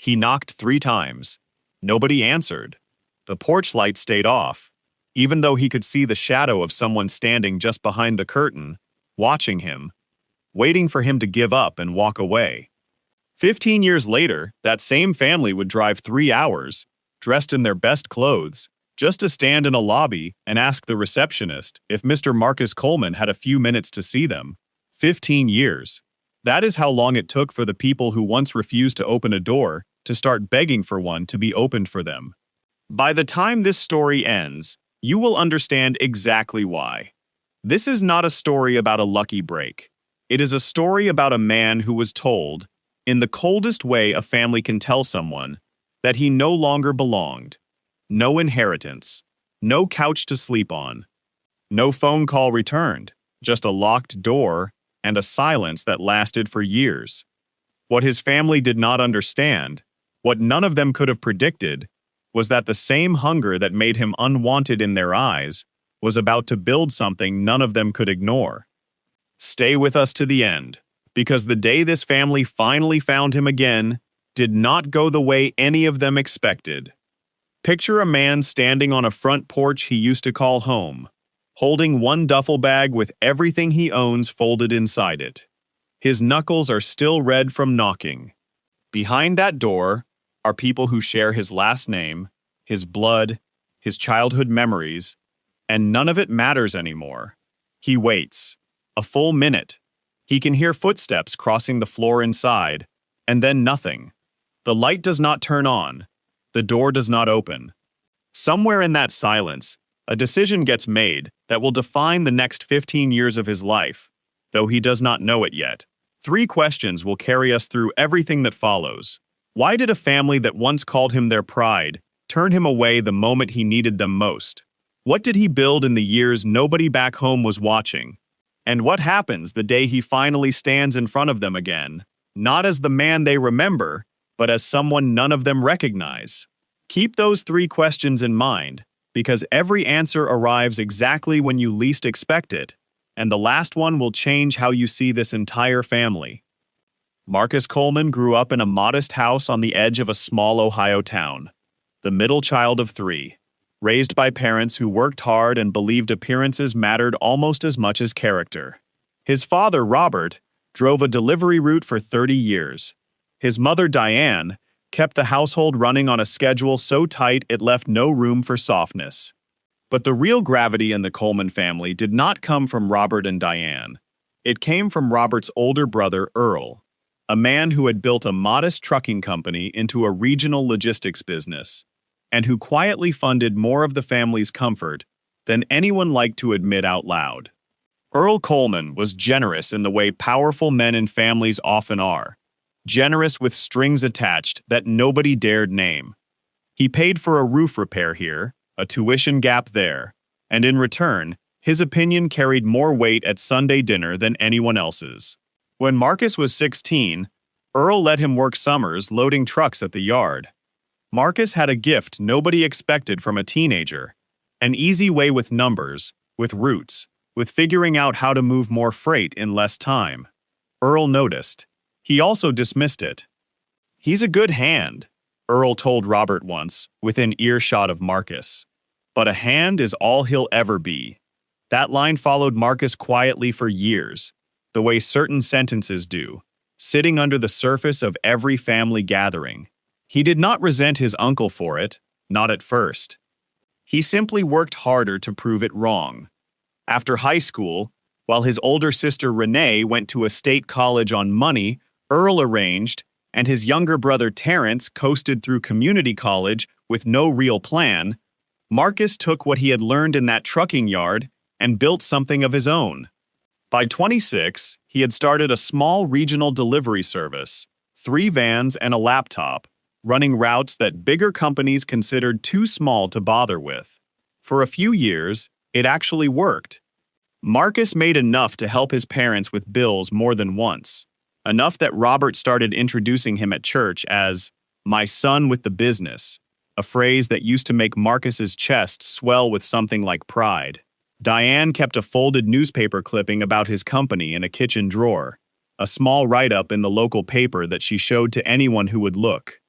He knocked 3 times. Nobody answered. The porch light stayed off, even though he could see the shadow of someone standing just behind the curtain, watching him, waiting for him to give up and walk away. 15 years later, that same family would drive 3 hours, dressed in their best clothes, just to stand in a lobby and ask the receptionist if Mr. Marcus Coleman had a few minutes to see them. 15 years. That is how long it took for the people who once refused to open a door to start begging for one to be opened for them. By the time this story ends, you will understand exactly why. This is not a story about a lucky break. It is a story about a man who was told, in the coldest way a family can tell someone, that he no longer belonged. No inheritance, no couch to sleep on, no phone call returned, just a locked door and a silence that lasted for years. What his family did not understand, what none of them could have predicted, was that the same hunger that made him unwanted in their eyes was about to build something none of them could ignore. Stay with us to the end, because the day this family finally found him again did not go the way any of them expected. Picture a man standing on a front porch he used to call home, holding one duffel bag with everything he owns folded inside it. His knuckles are still red from knocking. Behind that door are people who share his last name, his blood, his childhood memories, and none of it matters anymore. He waits. A full minute. He can hear footsteps crossing the floor inside, and then nothing. The light does not turn on. The door does not open. Somewhere in that silence, a decision gets made that will define the next 15 years of his life, though he does not know it yet. 3 questions will carry us through everything that follows. Why did a family that once called him their pride turn him away the moment he needed them most? What did he build in the years nobody back home was watching? And what happens the day he finally stands in front of them again, not as the man they remember, but as someone none of them recognize? Keep those 3 questions in mind, because every answer arrives exactly when you least expect it, and the last one will change how you see this entire family. Marcus Coleman grew up in a modest house on the edge of a small Ohio town, the middle child of 3, raised by parents who worked hard and believed appearances mattered almost as much as character. His father, Robert, drove a delivery route for 30 years. His mother, Diane, kept the household running on a schedule so tight it left no room for softness. But the real gravity in the Coleman family did not come from Robert and Diane. It came from Robert's older brother, Earl, a man who had built a modest trucking company into a regional logistics business, and who quietly funded more of the family's comfort than anyone liked to admit out loud. Earl Coleman was generous in the way powerful men in families often are. Generous with strings attached that nobody dared name. He paid for a roof repair here, a tuition gap there, and in return, his opinion carried more weight at Sunday dinner than anyone else's. When Marcus was 16, Earl let him work summers loading trucks at the yard. Marcus had a gift nobody expected from a teenager, an easy way with numbers, with routes, with figuring out how to move more freight in less time. Earl noticed. He also dismissed it. "He's a good hand," Earl told Robert once, within earshot of Marcus. "But a hand is all he'll ever be." That line followed Marcus quietly for years, the way certain sentences do, sitting under the surface of every family gathering. He did not resent his uncle for it, not at first. He simply worked harder to prove it wrong. After high school, while his older sister Renee went to a state college on money Earl arranged, and his younger brother Terrence coasted through community college with no real plan, Marcus took what he had learned in that trucking yard and built something of his own. By 26, he had started a small regional delivery service, 3 vans and a laptop, running routes that bigger companies considered too small to bother with. For a few years, it actually worked. Marcus made enough to help his parents with bills more than once. Enough that Robert started introducing him at church as "my son with the business," a phrase that used to make Marcus's chest swell with something like pride. Diane kept a folded newspaper clipping about his company in a kitchen drawer, a small write-up in the local paper that she showed to anyone who would look.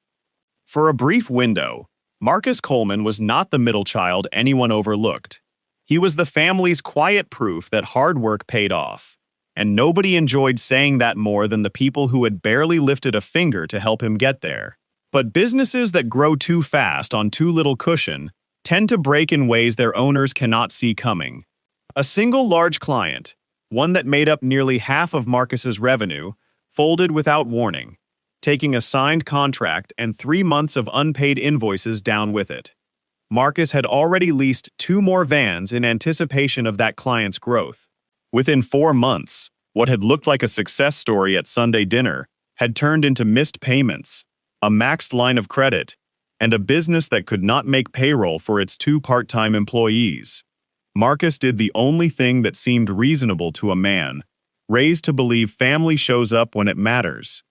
For a brief window, Marcus Coleman was not the middle child anyone overlooked. He was the family's quiet proof that hard work paid off. And nobody enjoyed saying that more than the people who had barely lifted a finger to help him get there. But businesses that grow too fast on too little cushion tend to break in ways their owners cannot see coming. A single large client, one that made up nearly half of Marcus's revenue, folded without warning, taking a signed contract and 3 months of unpaid invoices down with it. Marcus had already leased 2 more vans in anticipation of that client's growth. Within 4 months, what had looked like a success story at Sunday dinner had turned into missed payments, a maxed line of credit, and a business that could not make payroll for its 2 part-time employees. Marcus did the only thing that seemed reasonable to a man, raised to believe family shows up when it matters.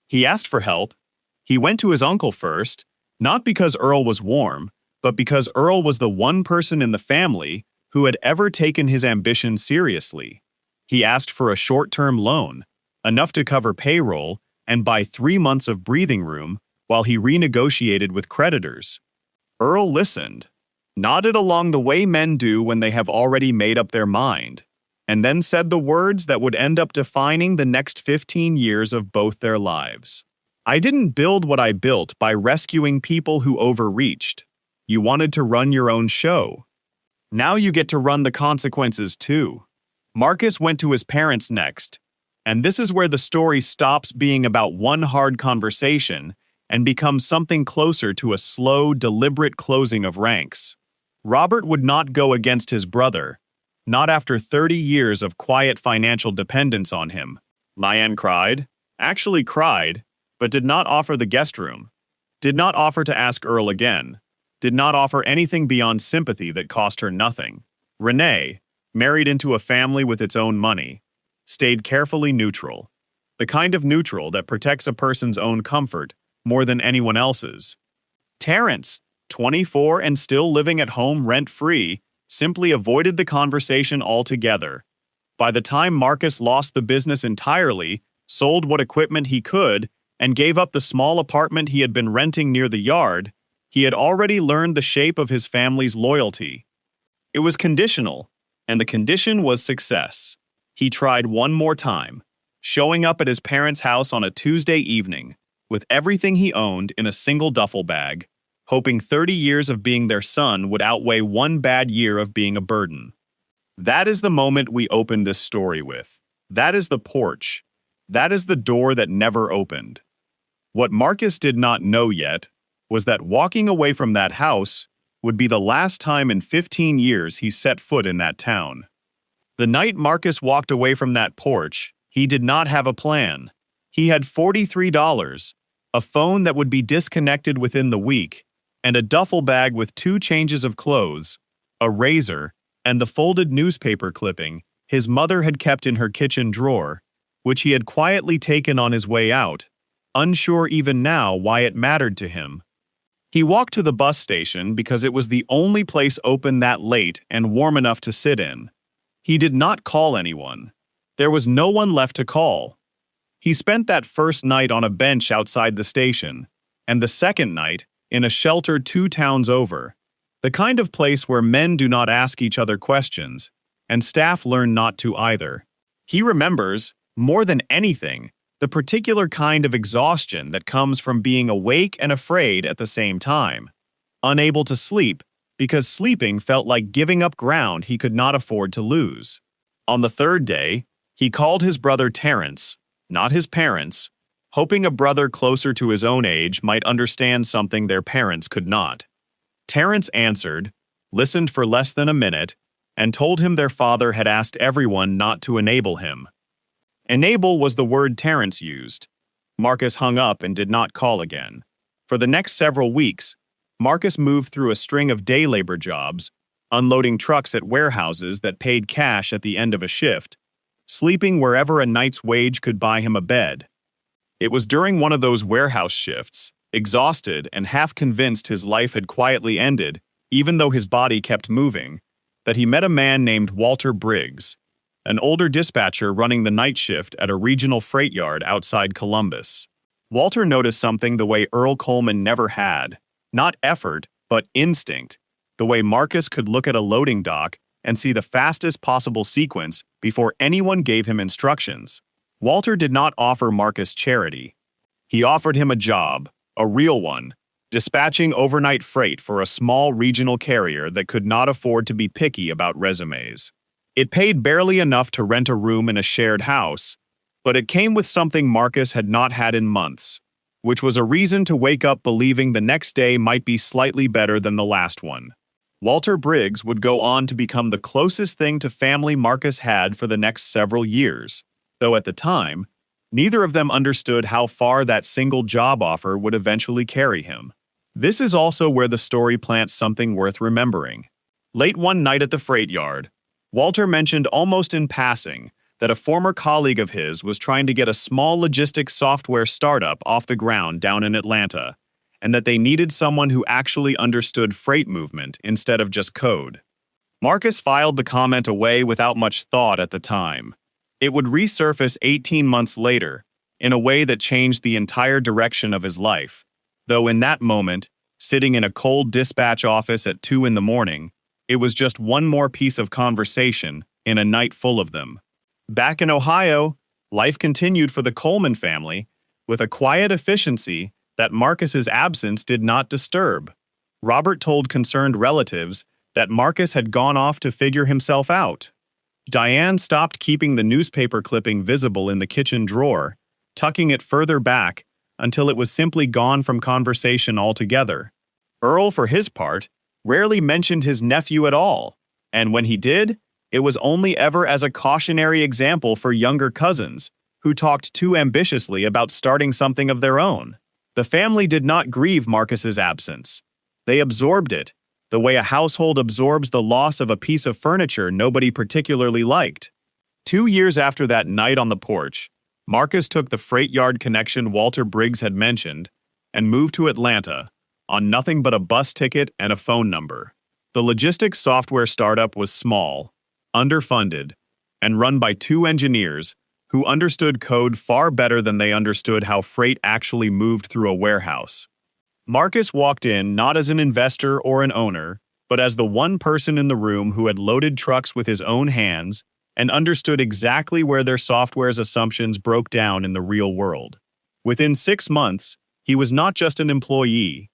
He asked for help. He went to his uncle first, not because Earl was warm, but because Earl was the one person in the family who had ever taken his ambition seriously. He asked for a short-term loan, enough to cover payroll and buy 3 months of breathing room while he renegotiated with creditors. Earl listened, nodded along the way men do when they have already made up their mind, and then said the words that would end up defining the next 15 years of both their lives. "I didn't build what I built by rescuing people who overreached. You wanted to run your own show. Now you get to run the consequences too." Marcus went to his parents next, and this is where the story stops being about one hard conversation and becomes something closer to a slow, deliberate closing of ranks. Robert would not go against his brother, not after 30 years of quiet financial dependence on him. Liane cried, actually cried, but did not offer the guest room, did not offer to ask Earl again, did not offer anything beyond sympathy that cost her nothing. Renee, married into a family with its own money, stayed carefully neutral, the kind of neutral that protects a person's own comfort more than anyone else's. Terrence, 24 and still living at home rent-free, simply avoided the conversation altogether. By the time Marcus lost the business entirely, sold what equipment he could, and gave up the small apartment he had been renting near the yard, he had already learned the shape of his family's loyalty. It was conditional, and the condition was success. He tried one more time, showing up at his parents' house on a Tuesday evening, with everything he owned in a single duffel bag, hoping 30 years of being their son would outweigh 1 bad year of being a burden. That is the moment we open this story with. That is the porch. That is the door that never opened. What Marcus did not know yet was that walking away from that house would be the last time in 15 years he set foot in that town. The night Marcus walked away from that porch, he did not have a plan. He had $43, a phone that would be disconnected within the week, and a duffel bag with 2 changes of clothes, a razor, and the folded newspaper clipping his mother had kept in her kitchen drawer, which he had quietly taken on his way out, unsure even now why it mattered to him. He walked to the bus station because it was the only place open that late and warm enough to sit in. He did not call anyone. There was no one left to call. He spent that first night on a bench outside the station, and the second night in a shelter 2 towns over, the kind of place where men do not ask each other questions, and staff learn not to either. He remembers, more than anything, the particular kind of exhaustion that comes from being awake and afraid at the same time, unable to sleep because sleeping felt like giving up ground he could not afford to lose. On the 3rd day, he called his brother Terrence, not his parents, hoping a brother closer to his own age might understand something their parents could not. Terrence answered, listened for less than a minute, and told him their father had asked everyone not to enable him. Enable was the word Terrence used. Marcus hung up and did not call again. For the next several weeks, Marcus moved through a string of day labor jobs, unloading trucks at warehouses that paid cash at the end of a shift, sleeping wherever a night's wage could buy him a bed. It was during one of those warehouse shifts, exhausted and half convinced his life had quietly ended, even though his body kept moving, that he met a man named Walter Briggs, an older dispatcher running the night shift at a regional freight yard outside Columbus. Walter noticed something the way Earl Coleman never had. Not effort, but instinct. The way Marcus could look at a loading dock and see the fastest possible sequence before anyone gave him instructions. Walter did not offer Marcus charity. He offered him a job, a real one, dispatching overnight freight for a small regional carrier that could not afford to be picky about resumes. It paid barely enough to rent a room in a shared house, but it came with something Marcus had not had in months, which was a reason to wake up believing the next day might be slightly better than the last one. Walter Briggs would go on to become the closest thing to family Marcus had for the next several years, though at the time, neither of them understood how far that single job offer would eventually carry him. This is also where the story plants something worth remembering. Late one night at the freight yard, Walter mentioned almost in passing that a former colleague of his was trying to get a small logistics software startup off the ground down in Atlanta, and that they needed someone who actually understood freight movement instead of just code. Marcus filed the comment away without much thought at the time. It would resurface 18 months later, in a way that changed the entire direction of his life, though in that moment, sitting in a cold dispatch office at 2 in the morning, it was just one more piece of conversation in a night full of them. Back in Ohio, life continued for the Coleman family with a quiet efficiency that Marcus's absence did not disturb. Robert told concerned relatives that Marcus had gone off to figure himself out. Diane stopped keeping the newspaper clipping visible in the kitchen drawer, tucking it further back until it was simply gone from conversation altogether. Earl, for his part, rarely mentioned his nephew at all, and when he did, it was only ever as a cautionary example for younger cousins who talked too ambitiously about starting something of their own. The family did not grieve Marcus's absence. They absorbed it, the way a household absorbs the loss of a piece of furniture nobody particularly liked. 2 years after that night on the porch, Marcus took the freight yard connection Walter Briggs had mentioned and moved to Atlanta on nothing but a bus ticket and a phone number. The logistics software startup was small, underfunded, and run by 2 engineers who understood code far better than they understood how freight actually moved through a warehouse. Marcus walked in not as an investor or an owner, but as the one person in the room who had loaded trucks with his own hands and understood exactly where their software's assumptions broke down in the real world. Within 6 months, he was not just an employee.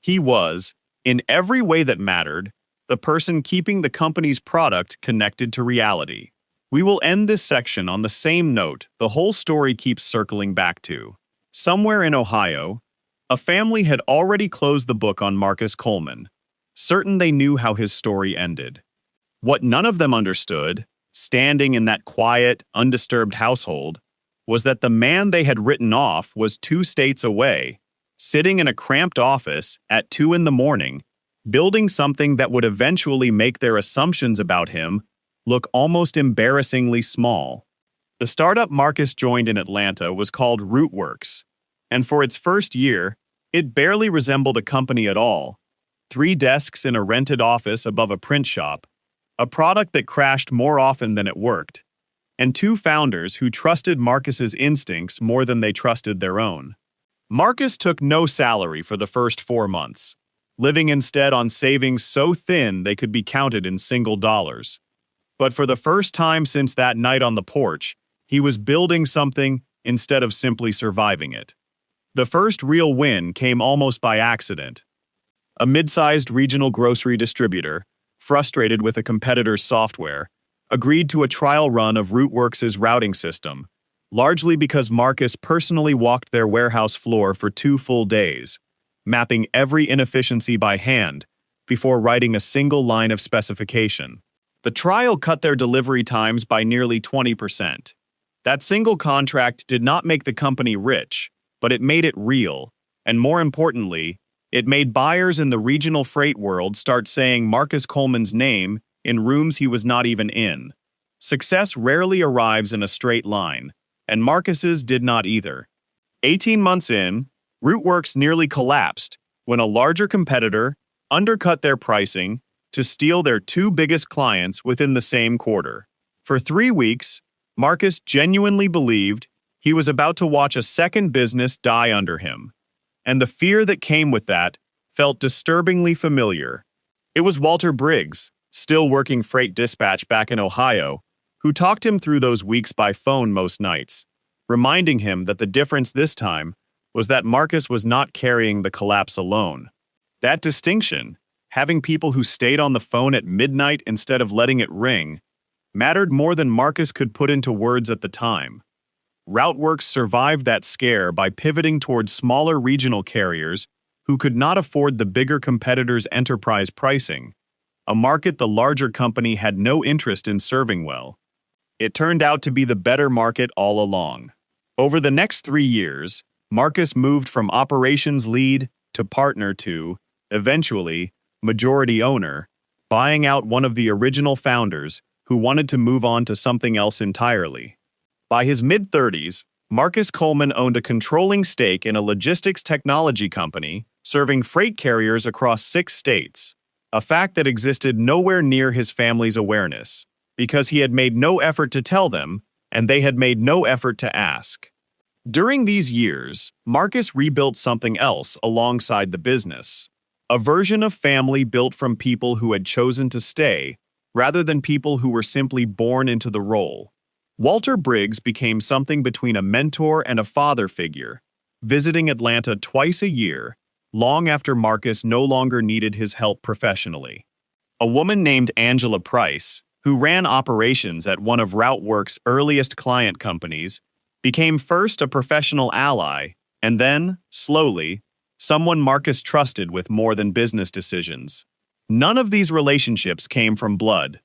He was, in every way that mattered, the person keeping the company's product connected to reality. We will end this section on the same note the whole story keeps circling back to. Somewhere in Ohio, a family had already closed the book on Marcus Coleman, certain they knew how his story ended. What none of them understood, standing in that quiet, undisturbed household, was that the man they had written off was 2 states away, sitting in a cramped office at 2 in the morning, building something that would eventually make their assumptions about him look almost embarrassingly small. The startup Marcus joined in Atlanta was called Rootworks, and for its first year, it barely resembled a company at all. 3 desks in a rented office above a print shop, a product that crashed more often than it worked, and 2 founders who trusted Marcus's instincts more than they trusted their own. Marcus took no salary for the first 4 months, living instead on savings so thin they could be counted in single dollars. But for the first time since that night on the porch, he was building something instead of simply surviving it. The first real win came almost by accident. A mid-sized regional grocery distributor, frustrated with a competitor's software, agreed to a trial run of Rootworks' routing system, largely because Marcus personally walked their warehouse floor for 2 full days, mapping every inefficiency by hand before writing a single line of specification. The trial cut their delivery times by nearly 20%. That single contract did not make the company rich, but it made it real, and more importantly, it made buyers in the regional freight world start saying Marcus Coleman's name in rooms he was not even in. Success rarely arrives in a straight line, and Marcus's did not either. 18 months in, Rootworks nearly collapsed when a larger competitor undercut their pricing to steal their 2 biggest clients within the same quarter. For 3 weeks, Marcus genuinely believed He was about to watch a second business die under him, and the fear that came with that felt disturbingly familiar. It was Walter Briggs, still working freight dispatch back in Ohio, who talked him through those weeks by phone most nights, reminding him that the difference this time was that Marcus was not carrying the collapse alone. That distinction, having people who stayed on the phone at midnight instead of letting it ring, mattered more than Marcus could put into words at the time. Routeworks survived that scare by pivoting towards smaller regional carriers who could not afford the bigger competitors' enterprise pricing, a market the larger company had no interest in serving well. It turned out to be the better market all along. Over the next 3 years, Marcus moved from operations lead to partner to, eventually, majority owner, buying out one of the original founders who wanted to move on to something else entirely. By his mid-30s, Marcus Coleman owned a controlling stake in a logistics technology company serving freight carriers across 6 states, a fact that existed nowhere near his family's awareness, because he had made no effort to tell them, and they had made no effort to ask. During these years, Marcus rebuilt something else alongside the business, a version of family built from people who had chosen to stay, rather than people who were simply born into the role. Walter Briggs became something between a mentor and a father figure, visiting Atlanta twice a year, long after Marcus no longer needed his help professionally. A woman named Angela Price, who ran operations at one of Routeworks' earliest client companies, became first a professional ally, and then, slowly, someone Marcus trusted with more than business decisions. None of these relationships came from blood.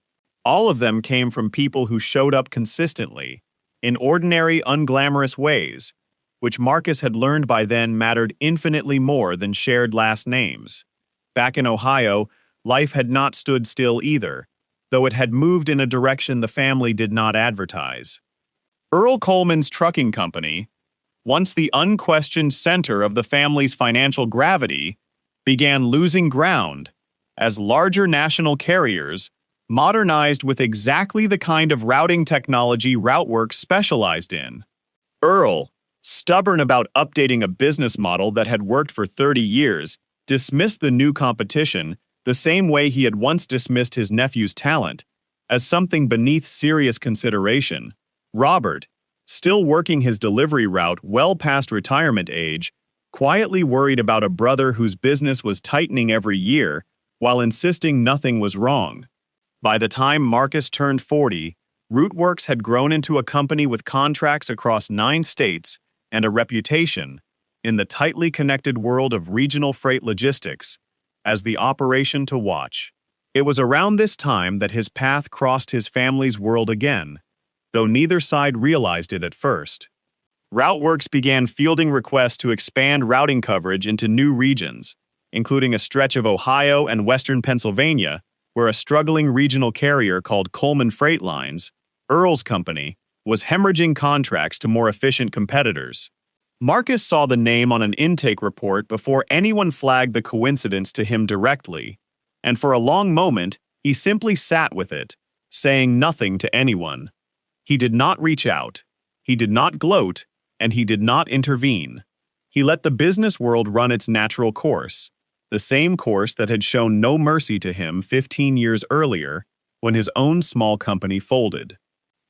All of them came from people who showed up consistently, in ordinary, unglamorous ways, which Marcus had learned by then mattered infinitely more than shared last names. Back in Ohio, life had not stood still either, though it had moved in a direction the family did not advertise. Earl Coleman's trucking company, once the unquestioned center of the family's financial gravity, began losing ground as larger national carriers modernized with exactly the kind of routing technology Routeworks specialized in. Earl, stubborn about updating a business model that had worked for 30 years, dismissed the new competition the same way he had once dismissed his nephew's talent, as something beneath serious consideration. Robert, still working his delivery route well past retirement age, quietly worried about a brother whose business was tightening every year while insisting nothing was wrong. By the time Marcus turned 40, Routeworks had grown into a company with contracts across 9 states and a reputation, in the tightly connected world of regional freight logistics, as the operation to watch. It was around this time that his path crossed his family's world again, though neither side realized it at first. Routeworks began fielding requests to expand routing coverage into new regions, including a stretch of Ohio and western Pennsylvania, where a struggling regional carrier called Coleman Freight Lines, Earl's company, was hemorrhaging contracts to more efficient competitors. Marcus saw the name on an intake report before anyone flagged the coincidence to him directly, and for a long moment, he simply sat with it, saying nothing to anyone. He did not reach out, he did not gloat, and he did not intervene. He let the business world run its natural course, the same course that had shown no mercy to him 15 years earlier when his own small company folded.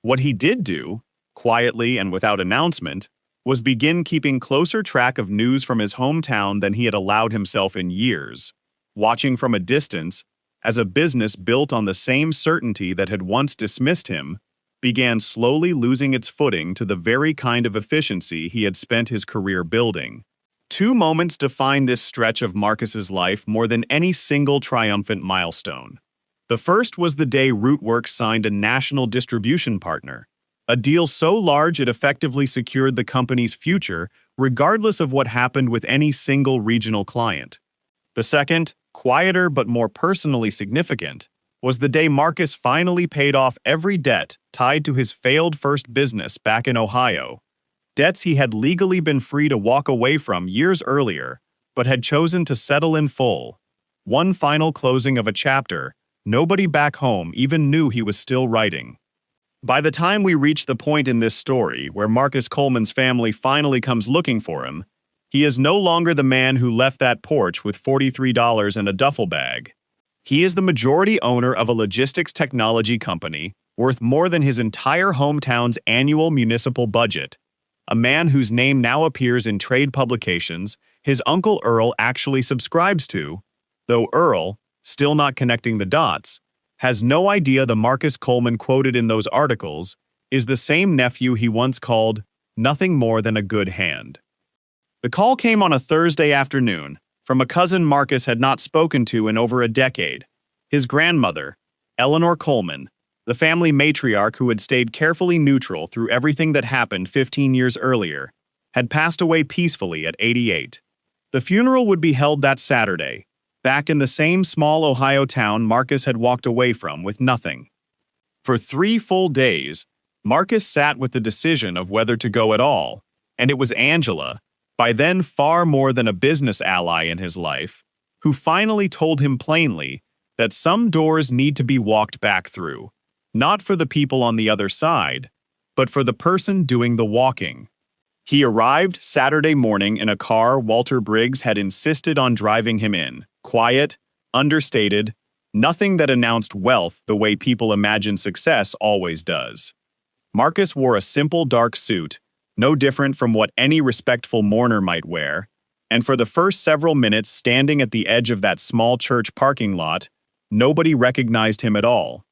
What he did do, quietly and without announcement, was begin keeping closer track of news from his hometown than he had allowed himself in years, watching from a distance as a business built on the same certainty that had once dismissed him began slowly losing its footing to the very kind of efficiency he had spent his career building. 2 moments define this stretch of Marcus's life more than any single triumphant milestone. The first was the day Routeworks signed a national distribution partner, a deal so large it effectively secured the company's future regardless of what happened with any single regional client. The second, quieter but more personally significant, was the day Marcus finally paid off every debt tied to his failed first business back in Ohio, debts he had legally been free to walk away from years earlier, but had chosen to settle in full. One final closing of a chapter nobody back home even knew he was still writing. By the time we reach the point in this story where Marcus Coleman's family finally comes looking for him, he is no longer the man who left that porch with $43 in a duffel bag. He is the majority owner of a logistics technology company worth more than his entire hometown's annual municipal budget, a man whose name now appears in trade publications his uncle Earl actually subscribes to, though Earl, still not connecting the dots, has no idea the Marcus Coleman quoted in those articles is the same nephew he once called nothing more than a good hand. The call came on a Thursday afternoon from a cousin Marcus had not spoken to in over a decade, his grandmother, Eleanor Coleman, the family matriarch who had stayed carefully neutral through everything that happened 15 years earlier, had passed away peacefully at 88. The funeral would be held that Saturday, back in the same small Ohio town Marcus had walked away from with nothing. For 3 full days, Marcus sat with the decision of whether to go at all, and it was Angela, by then far more than a business ally in his life, who finally told him plainly that some doors need to be walked back through, not for the people on the other side, but for the person doing the walking. He arrived Saturday morning in a car Walter Briggs had insisted on driving him in, quiet, understated, nothing that announced wealth the way people imagine success always does. Marcus wore a simple dark suit, no different from what any respectful mourner might wear, and for the first several minutes standing at the edge of that small church parking lot, nobody recognized him at all.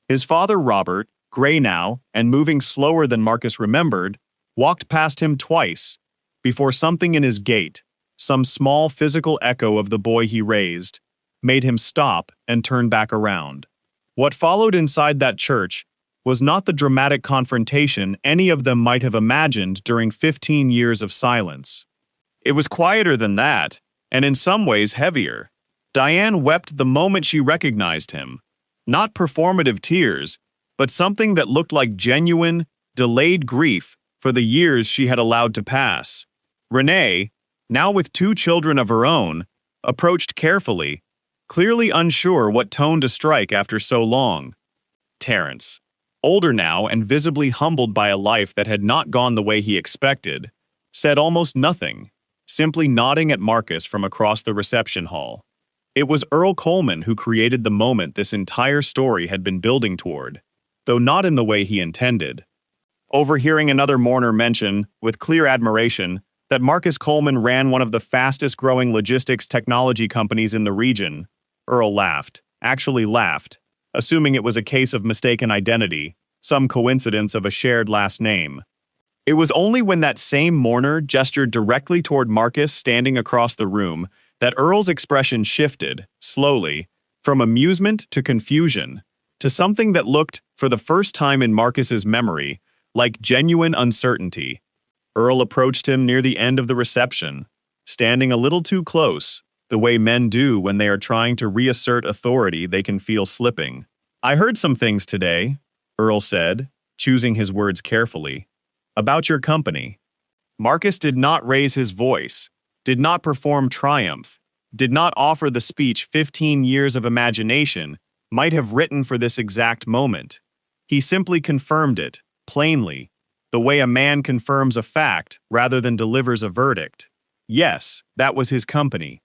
His father Robert, gray now and moving slower than Marcus remembered, walked past him twice, before something in his gait, some small physical echo of the boy he raised, made him stop and turn back around. What followed inside that church was not the dramatic confrontation any of them might have imagined during 15 years of silence. It was quieter than that, and in some ways heavier. Diane wept the moment she recognized him, not performative tears, but something that looked like genuine, delayed grief for the years she had allowed to pass. Renee, now with 2 children of her own, approached carefully, clearly unsure what tone to strike after so long. Terrence, older now and visibly humbled by a life that had not gone the way he expected, said almost nothing, simply nodding at Marcus from across the reception hall. It was Earl Coleman who created the moment this entire story had been building toward, though not in the way he intended. Overhearing another mourner mention, with clear admiration, that Marcus Coleman ran one of the fastest-growing logistics technology companies in the region, Earl laughed, actually laughed, assuming it was a case of mistaken identity, some coincidence of a shared last name. It was only when that same mourner gestured directly toward Marcus standing across the room that Earl's expression shifted, slowly, from amusement to confusion, to something that looked, for the first time in Marcus's memory, like genuine uncertainty. Earl approached him near the end of the reception, standing a little too close, the way men do when they are trying to reassert authority they can feel slipping. "I heard some things today," Earl said, choosing his words carefully, "about your company." Marcus did not raise his voice, did not perform triumph, did not offer the speech 15 years of imagination might have written for this exact moment. He simply confirmed it, plainly, the way a man confirms a fact rather than delivers a verdict. Yes, that was his company.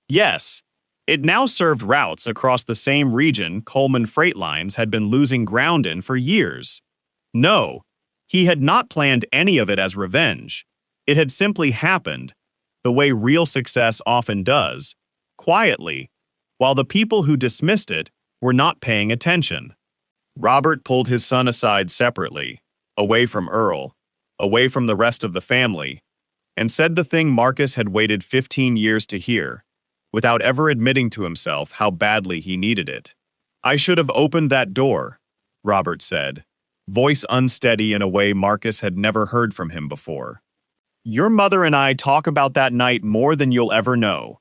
Yes, it now served routes across the same region Coleman Freight Lines had been losing ground in for years. No, he had not planned any of it as revenge. It had simply happened, the way real success often does, quietly, while the people who dismissed it were not paying attention. Robert pulled his son aside separately, away from Earl, away from the rest of the family, and said the thing Marcus had waited 15 years to hear, without ever admitting to himself how badly he needed it. "I should have opened that door," Robert said, voice unsteady in a way Marcus had never heard from him before. "Your mother and I talk about that night more than you'll ever know.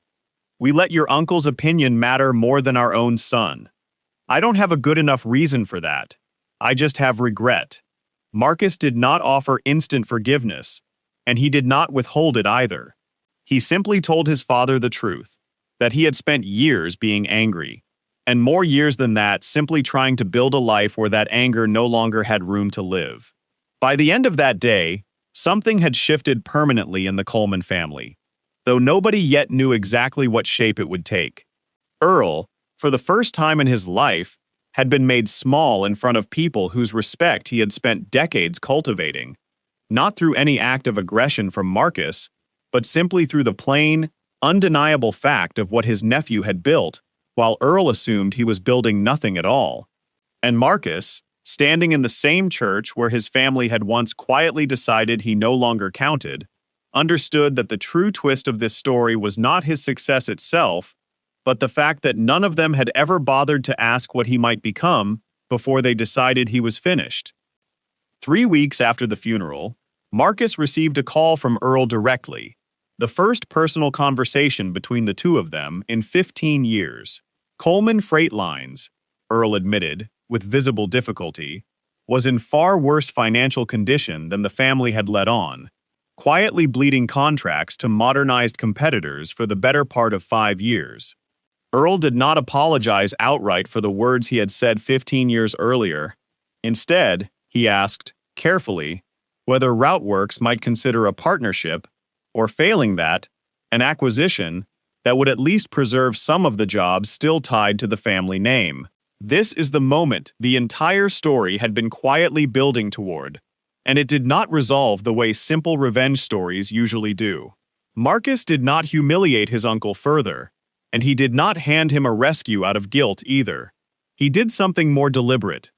We let your uncle's opinion matter more than our own son. I don't have a good enough reason for that. I just have regret." Marcus did not offer instant forgiveness, and he did not withhold it either. He simply told his father the truth, that he had spent years being angry, and more years than that simply trying to build a life where that anger no longer had room to live. By the end of that day, something had shifted permanently in the Coleman family, though nobody yet knew exactly what shape it would take. Earl, for the first time in his life, had been made small in front of people whose respect he had spent decades cultivating, not through any act of aggression from Marcus, but simply through the plain, undeniable fact of what his nephew had built, while Earl assumed he was building nothing at all. And Marcus, standing in the same church where his family had once quietly decided he no longer counted, understood that the true twist of this story was not his success itself, but the fact that none of them had ever bothered to ask what he might become before they decided he was finished. 3 weeks after the funeral, Marcus received a call from Earl directly, the first personal conversation between the two of them in 15 years. Coleman Freight Lines, Earl admitted, with visible difficulty, was in far worse financial condition than the family had let on, quietly bleeding contracts to modernized competitors for the better part of 5 years. Earl did not apologize outright for the words he had said 15 years earlier. Instead, he asked, carefully, whether Routeworks might consider a partnership, or failing that, an acquisition that would at least preserve some of the jobs still tied to the family name. This is the moment the entire story had been quietly building toward, and it did not resolve the way simple revenge stories usually do. Marcus did not humiliate his uncle further, and he did not hand him a rescue out of guilt either. He did something more deliberate.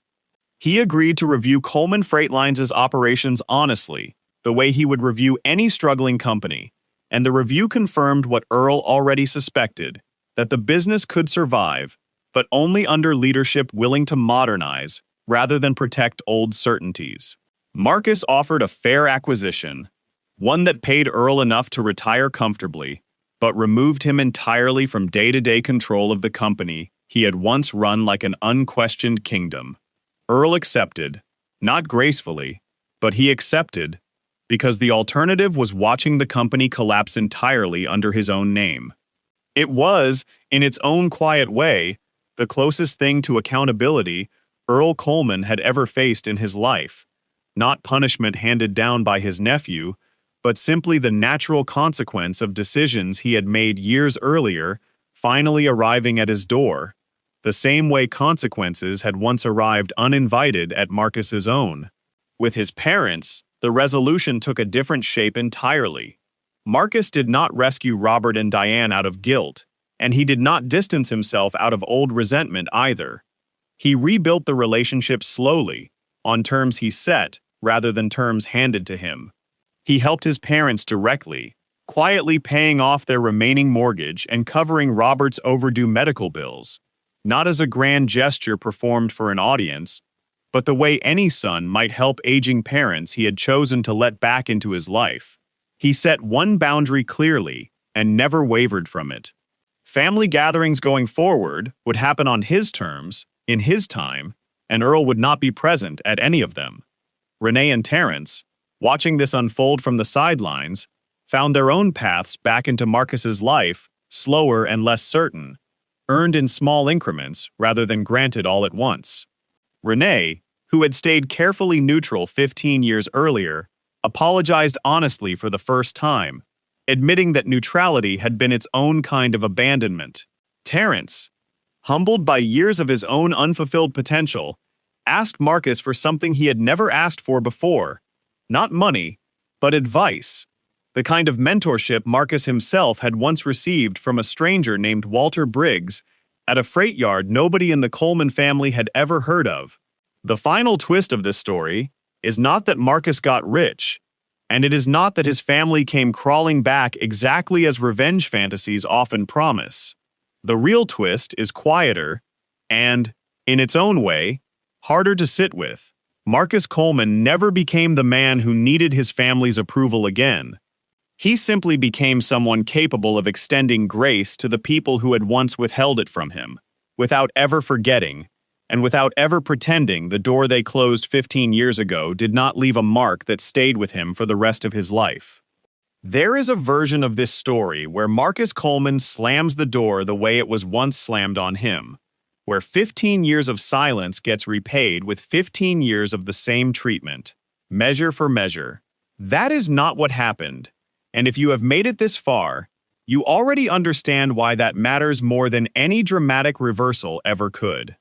He agreed to review Coleman Freight Lines' operations honestly, the way he would review any struggling company, and the review confirmed what Earl already suspected, that the business could survive, but only under leadership willing to modernize rather than protect old certainties. Marcus offered a fair acquisition, one that paid Earl enough to retire comfortably, but removed him entirely from day-to-day control of the company he had once run like an unquestioned kingdom. Earl accepted, not gracefully, but he accepted, because the alternative was watching the company collapse entirely under his own name. It was, in its own quiet way, the closest thing to accountability Earl Coleman had ever faced in his life, not punishment handed down by his nephew, but simply the natural consequence of decisions he had made years earlier, finally arriving at his door, the same way consequences had once arrived uninvited at Marcus's own. With his parents, the resolution took a different shape entirely. Marcus did not rescue Robert and Diane out of guilt, and he did not distance himself out of old resentment either. He rebuilt the relationship slowly, on terms he set rather than terms handed to him. He helped his parents directly, quietly paying off their remaining mortgage and covering Robert's overdue medical bills, not as a grand gesture performed for an audience, but the way any son might help aging parents he had chosen to let back into his life. He set one boundary clearly and never wavered from it. Family gatherings going forward would happen on his terms, in his time, and Earl would not be present at any of them. Renee and Terrence, watching this unfold from the sidelines, found their own paths back into Marcus's life, slower and less certain, earned in small increments rather than granted all at once. Renee, who had stayed carefully neutral 15 years earlier, apologized honestly for the first time, admitting that neutrality had been its own kind of abandonment. Terrence, humbled by years of his own unfulfilled potential, asked Marcus for something he had never asked for before, not money, but advice, the kind of mentorship Marcus himself had once received from a stranger named Walter Briggs at a freight yard nobody in the Coleman family had ever heard of. The final twist of this story is not that Marcus got rich, and it is not that his family came crawling back exactly as revenge fantasies often promise. The real twist is quieter and, in its own way, harder to sit with. Marcus Coleman never became the man who needed his family's approval again. He simply became someone capable of extending grace to the people who had once withheld it from him, without ever forgetting, and without ever pretending the door they closed 15 years ago did not leave a mark that stayed with him for the rest of his life. There is a version of this story where Marcus Coleman slams the door the way it was once slammed on him, where 15 years of silence gets repaid with 15 years of the same treatment. Measure for measure. That is not what happened. And if you have made it this far, you already understand why that matters more than any dramatic reversal ever could.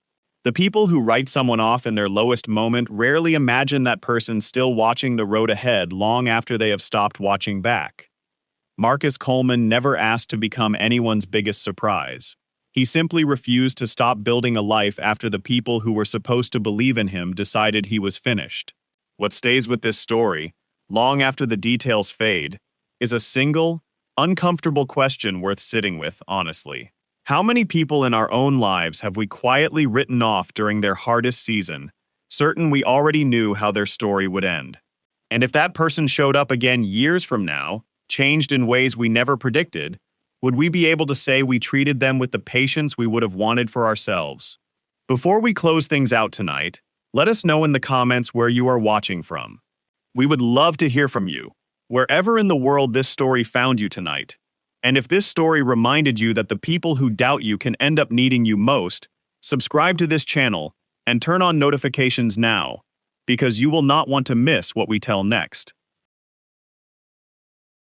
The people who write someone off in their lowest moment rarely imagine that person still watching the road ahead long after they have stopped watching back. Marcus Coleman never asked to become anyone's biggest surprise. He simply refused to stop building a life after the people who were supposed to believe in him decided he was finished. What stays with this story, long after the details fade, is a single, uncomfortable question worth sitting with, honestly. How many people in our own lives have we quietly written off during their hardest season, certain we already knew how their story would end? And if that person showed up again years from now, changed in ways we never predicted, would we be able to say we treated them with the patience we would have wanted for ourselves? Before we close things out tonight, let us know in the comments where you are watching from. We would love to hear from you, wherever in the world this story found you tonight. And if this story reminded you that the people who doubt you can end up needing you most, subscribe to this channel and turn on notifications now, because you will not want to miss what we tell next.